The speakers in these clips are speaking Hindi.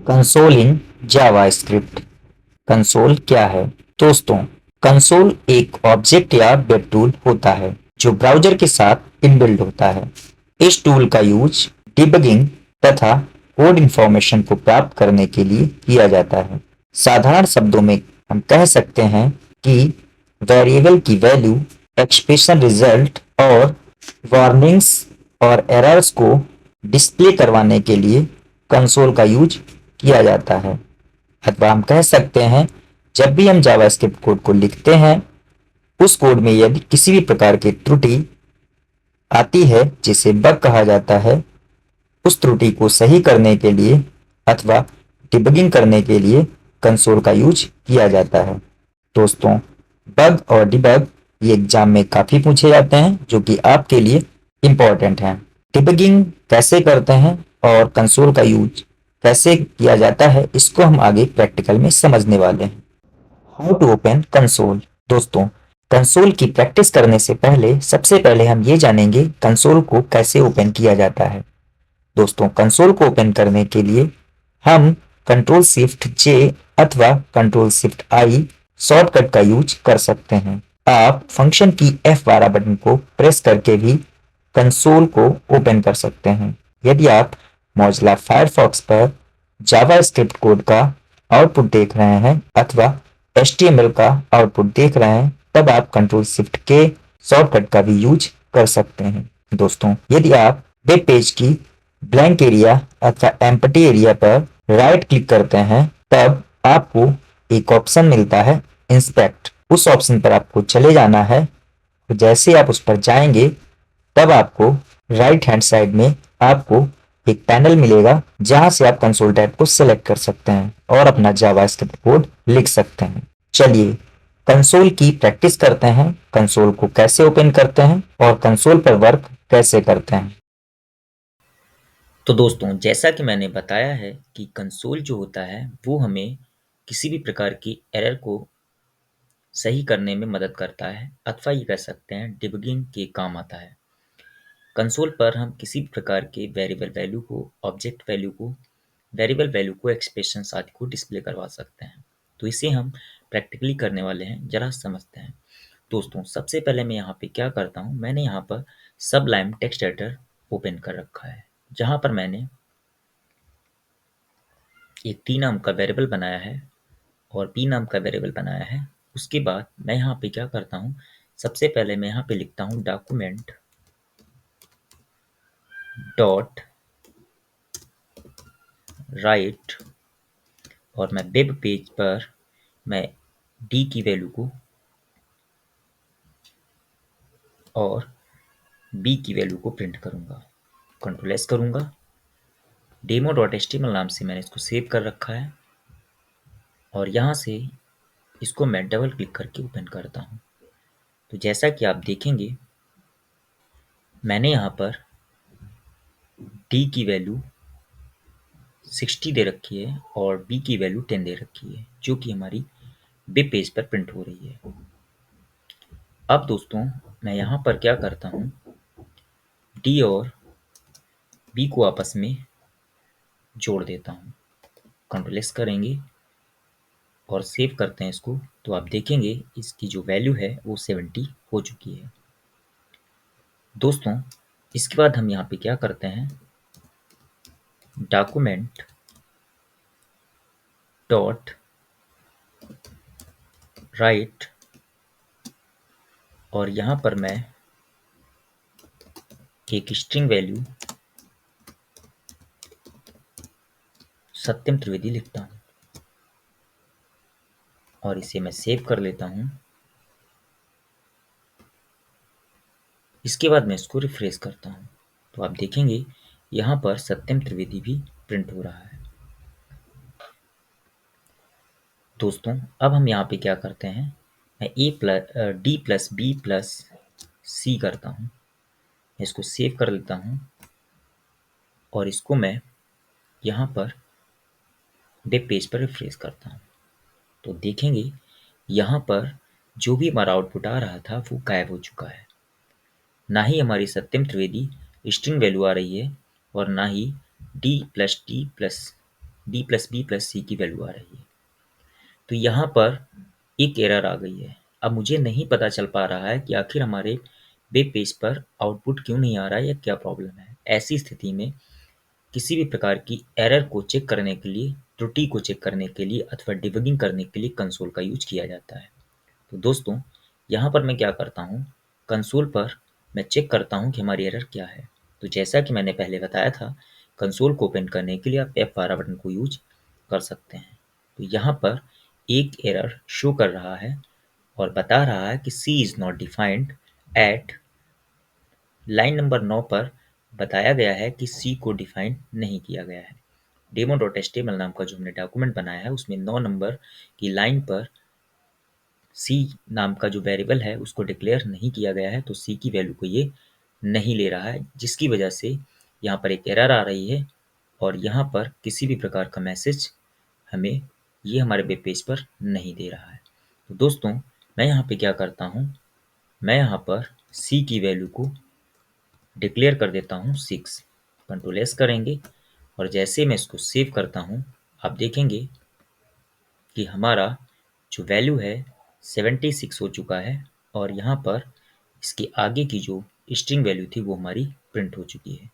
Console in JavaScript. कंसोल क्या है? दोस्तों, कंसोल एक ऑब्जेक्ट या वेब टूल होता है जो ब्राउज़र के साथ इनबिल्ट होता है। इस टूल का यूज डिबगिंग तथा कोड इंफॉर्मेशन को प्राप्त करने के लिए किया जाता है। साधारण शब्दों में हम कह सकते हैं कि वेरिएबल की वैल्यू, एक्सप्रेशन रिजल्ट और वार्निंग्स और एरर्स को डिस्प्ले करवाने के लिए कंसोल का यूज किया जाता है। अथवा हम कह सकते हैं, जब भी हम जावास्क्रिप्ट कोड को लिखते हैं, उस कोड में यदि किसी भी प्रकार की त्रुटि आती है जिसे बग कहा जाता है, उस त्रुटि को सही करने के लिए अथवा डिबगिंग करने के लिए कंसोल का यूज किया जाता है। दोस्तों, बग और डिबग ये एग्जाम में काफ़ी पूछे जाते हैं जो कि आपके लिए इम्पोर्टेंट हैं। डिबगिंग कैसे करते हैं और कंसोल का यूज कैसे किया जाता है, इसको हम आगे प्रैक्टिकल में समझने वाले हैं। How to open console. दोस्तों, कंसोल की प्रैक्टिस करने से पहले सबसे पहले हम ये जानेंगे कंसोल को कैसे ओपन किया जाता है। दोस्तों, कंसोल को ओपन करने के लिए हम कंट्रोल शिफ्ट जे अथवा कंट्रोल शिफ्ट आई शॉर्टकट का यूज कर सकते हैं। आप फंक्शन की F12 बटन को प्रेस करके भी कंसोल को ओपन कर सकते हैं। यदि आप मोजिला फायरफॉक्स पर जावास्क्रिप्ट कोड का आउटपुट देख रहे हैं अथवा HTML का आउटपुट देख रहे हैं, तब आप कंट्रोल शिफ्ट के शॉर्टकट का भी यूज कर सकते हैं। दोस्तों, यदि आप वेब पेज की ब्लैंक एरिया अथवा एम्प्टी एरिया पर राइट क्लिक करते हैं, तब आपको एक ऑप्शन मिलता है इंस्पेक्ट। उस ऑप्शन पर आपको चले जाना है। तो जैसे आप उस पर जाएंगे, तब आपको राइट हैंड साइड में आपको एक पैनल मिलेगा जहां से आप कंसोल टैब को सिलेक्ट कर सकते हैं और अपना जावास्क्रिप्ट कोड लिख सकते हैं। चलिए कंसोल की प्रैक्टिस करते हैं, कंसोल को कैसे ओपन करते हैं और कंसोल पर वर्क कैसे करते हैं। तो दोस्तों, जैसा कि मैंने बताया है कि कंसोल जो होता है वो हमें किसी भी प्रकार की एरर को सही करने में मदद करता है अथवा ये कह सकते हैं डिबगिंग के काम आता है। कंसोल पर हम किसी भी प्रकार के वेरिएबल वैल्यू को, ऑब्जेक्ट वैल्यू को, वेरिएबल वैल्यू को, एक्सप्रेशंस आदि को डिस्प्ले करवा सकते हैं। तो इसे हम प्रैक्टिकली करने वाले हैं, जरा समझते हैं। दोस्तों, सबसे पहले मैं यहाँ पे क्या करता हूँ, मैंने यहाँ पर सबलाइम टेक्स्ट एडिटर ओपन कर रखा है, जहाँ पर मैंने एक टी नाम का वेरिएबल बनाया है और पी नाम का वेरिएबल बनाया है। उसके बाद मैं यहाँ पे क्या करता हूँ, सबसे पहले मैं यहाँ पे लिखता हूँ डॉक्यूमेंट डॉट राइट, और मैं वेब पेज पर मैं डी की वैल्यू को और बी की वैल्यू को प्रिंट करूँगा। कंट्रोल एस करूँगा। डेमो डॉट एचटीएमएल नाम से मैंने इसको सेव कर रखा है और यहाँ से इसको मैं डबल क्लिक करके ओपन करता हूँ। तो जैसा कि आप देखेंगे, मैंने यहाँ पर डी की वैल्यू 60 दे रखी है और बी की वैल्यू 10 दे रखी है, जो कि हमारी वेब पेज पर प्रिंट हो रही है। अब दोस्तों, मैं यहाँ पर क्या करता हूँ, डी और बी को आपस में जोड़ देता हूँ। कंट्रोल एस करेंगे और सेव करते हैं इसको, तो आप देखेंगे इसकी जो वैल्यू है वो 70 हो चुकी है। दोस्तों, इसके बाद हम यहाँ पे क्या करते हैं, डॉक्यूमेंट डॉट राइट, और यहाँ पर मैं एक स्ट्रिंग वैल्यू सत्यम त्रिवेदी लिखता हूँ और इसे मैं सेव कर लेता हूँ। इसके बाद मैं इसको रिफ्रेश करता हूँ, तो आप देखेंगे यहाँ पर सत्यम त्रिवेदी भी प्रिंट हो रहा है। दोस्तों, अब हम यहाँ पे क्या करते हैं, मैं डी प्लस बी प्लस सी करता हूँ। इसको सेव कर लेता हूँ और इसको मैं यहाँ पर वेब पेज पर रिफ्रेश करता हूँ। तो देखेंगे यहाँ पर जो भी हमारा आउटपुट आ रहा था वो गायब हो चुका है। ना ही हमारी सत्यम त्रिवेदी स्ट्रिंग वैल्यू आ रही है और ना ही D plus b plus B plus C की वैल्यू आ रही है। तो यहाँ पर एक एरर आ गई है। अब मुझे नहीं पता चल पा रहा है कि आखिर हमारे वेब पेज पर आउटपुट क्यों नहीं आ रहा है या क्या प्रॉब्लम है। ऐसी स्थिति में किसी भी प्रकार की एरर को चेक करने के लिए, त्रुटि को चेक करने के लिए अथवा डिबगिंग करने के लिए कंसोल का यूज किया जाता है। तो दोस्तों, यहाँ पर मैं क्या करता हूँ, कंसोल पर मैं चेक करता हूँ कि हमारी एरर क्या है। तो जैसा कि मैंने पहले बताया था, कंसोल को ओपन करने के लिए आप F12 बटन को यूज कर सकते हैं। तो यहाँ पर एक एरर शो कर रहा है और बता रहा है कि C is not defined at line number 9 पर बताया गया है कि C को डिफाइन नहीं किया गया है। demo.html नाम का जो हमने डॉक्यूमेंट बनाया है उसमें 9 नंबर की लाइन पर C नाम का जो वेरिएबल है उसको डिक्लेयर नहीं किया गया है, तो C की वैल्यू को ये नहीं ले रहा है, जिसकी वजह से यहाँ पर एक एरर आ रही है और यहाँ पर किसी भी प्रकार का मैसेज हमें ये हमारे वेब पेज पर नहीं दे रहा है। तो दोस्तों, मैं यहाँ पे क्या करता हूँ, मैं यहाँ पर C की वैल्यू को डिक्लेयर कर देता हूँ 6। कंट्रोल एस करेंगे और जैसे मैं इसको सेव करता हूँ, आप देखेंगे कि हमारा जो वैल्यू है 76 हो चुका है और यहाँ पर इसके आगे की जो स्ट्रिंग वैल्यू थी वो हमारी प्रिंट हो चुकी है।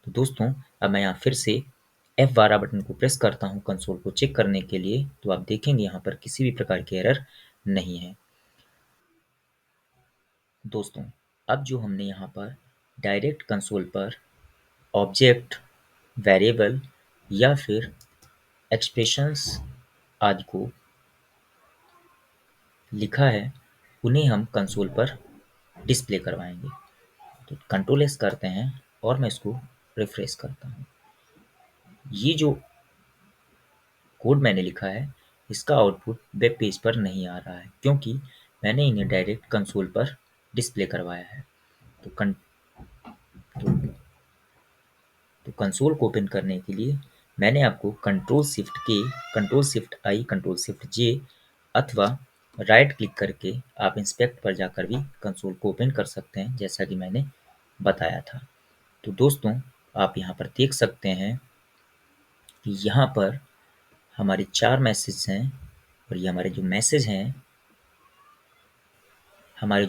तो दोस्तों, अब मैं यहाँ फिर से F12 बटन को प्रेस करता हूँ कंसोल को चेक करने के लिए, तो आप देखेंगे यहाँ पर किसी भी प्रकार की एरर नहीं है। दोस्तों, अब जो हमने यहाँ पर डायरेक्ट कंसोल पर ऑब्जेक्ट, वेरिएबल या फिर एक्सप्रेशंस आदि को लिखा है, उन्हें हम कंसोल पर डिस्प्ले करवाएंगे। तो कंट्रोल एस करते हैं और मैं इसको रिफ्रेश करता हूँ। ये जो कोड मैंने लिखा है इसका आउटपुट वेब पेज पर नहीं आ रहा है, क्योंकि मैंने इन्हें डायरेक्ट कंसोल पर डिस्प्ले करवाया है। तो तो, तो कंसोल को ओपन करने के लिए मैंने आपको कंट्रोल शिफ्ट के, कंट्रोल शिफ्ट आई, कंट्रोल शिफ्ट जे अथवा राइट क्लिक करके आप इंस्पेक्ट पर जाकर भी कंसोल को ओपन कर सकते हैं, जैसा कि मैंने बताया था। तो दोस्तों, आप यहाँ पर देख सकते हैं कि यहाँ पर हमारे 4 मैसेज हैं और ये हमारे जो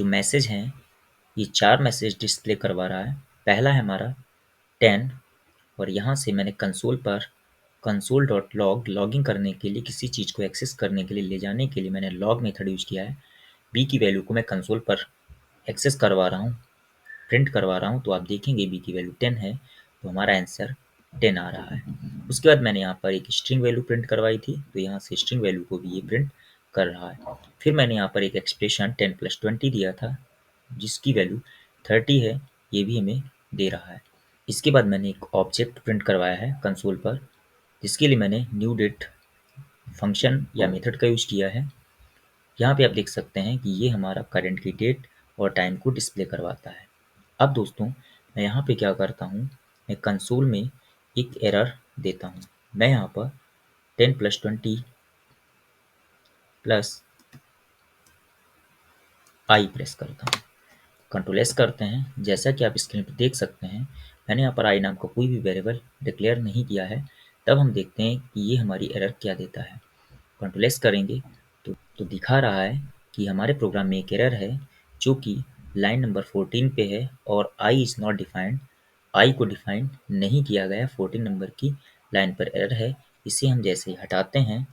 मैसेज हैं ये 4 मैसेज डिस्प्ले करवा रहा है। पहला है हमारा 10 और यहाँ से मैंने कंसोल पर console.log लॉगिंग करने के लिए, किसी चीज़ को एक्सेस करने के लिए, ले जाने के लिए मैंने लॉग मेथड यूज किया है। बी की वैल्यू को मैं कंसोल पर एक्सेस करवा रहा हूँ, प्रिंट करवा रहा हूँ, तो आप देखेंगे बी की वैल्यू 10 है, तो हमारा आंसर 10 आ रहा है। उसके बाद मैंने यहाँ पर एक स्ट्रिंग वैल्यू प्रिंट करवाई थी, तो यहाँ से स्ट्रिंग वैल्यू को भी ये प्रिंट कर रहा है। फिर मैंने यहाँ पर एक एक्सप्रेशन 10 + 20 दिया था जिसकी वैल्यू 30 है, ये भी हमें दे रहा है। इसके बाद मैंने एक ऑब्जेक्ट प्रिंट करवाया है कंसोल पर, जिसके लिए मैंने न्यू डेट फंक्शन या मेथड का यूज किया है। यहाँ पे आप देख सकते हैं कि ये हमारा करंट की डेट और टाइम को डिस्प्ले करवाता है। अब दोस्तों, मैं यहाँ पे क्या करता हूँ, मैं कंसोल में एक एरर देता हूँ। मैं यहाँ पर 10 + 20 + आई प्रेस करता हूँ। कंट्रोल एस करते हैं। जैसा कि आप स्क्रीन पर देख सकते हैं, मैंने यहाँ पर आई नाम का कोई भी वेरिएबल डिक्लेयर नहीं किया है। तब हम देखते हैं कि ये हमारी एरर क्या देता है। कंट्रोल एस करेंगे तो दिखा रहा है कि हमारे प्रोग्राम में एक एरर है जो कि लाइन नंबर 14 पे है और आई इज़ नॉट डिफाइंड, आई को डिफाइन नहीं किया गया, 14 नंबर की लाइन पर एरर है। इसे हम जैसे ही हटाते हैं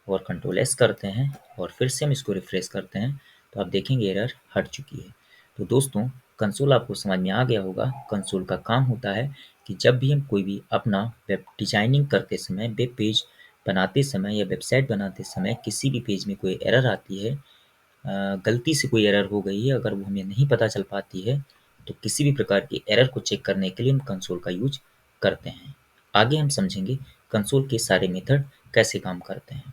और कंट्रोल एस करते हैं और फिर से हम इसको रिफ्रेश करते हैं, तो आप देखेंगे एरर हट चुकी है। तो दोस्तों, कंसोल आपको समझ में आ गया होगा। कंसोल का काम होता है कि जब भी हम कोई भी अपना वेब डिजाइनिंग करते समय, वेब पेज बनाते समय या वेबसाइट बनाते समय किसी भी पेज में कोई एरर आती है, गलती से कोई एरर हो गई है, अगर वो हमें नहीं पता चल पाती है, तो किसी भी प्रकार की एरर को चेक करने के लिए हम कंसोल का यूज करते हैं। आगे हम समझेंगे कंसोल के सारे मेथड कैसे काम करते हैं।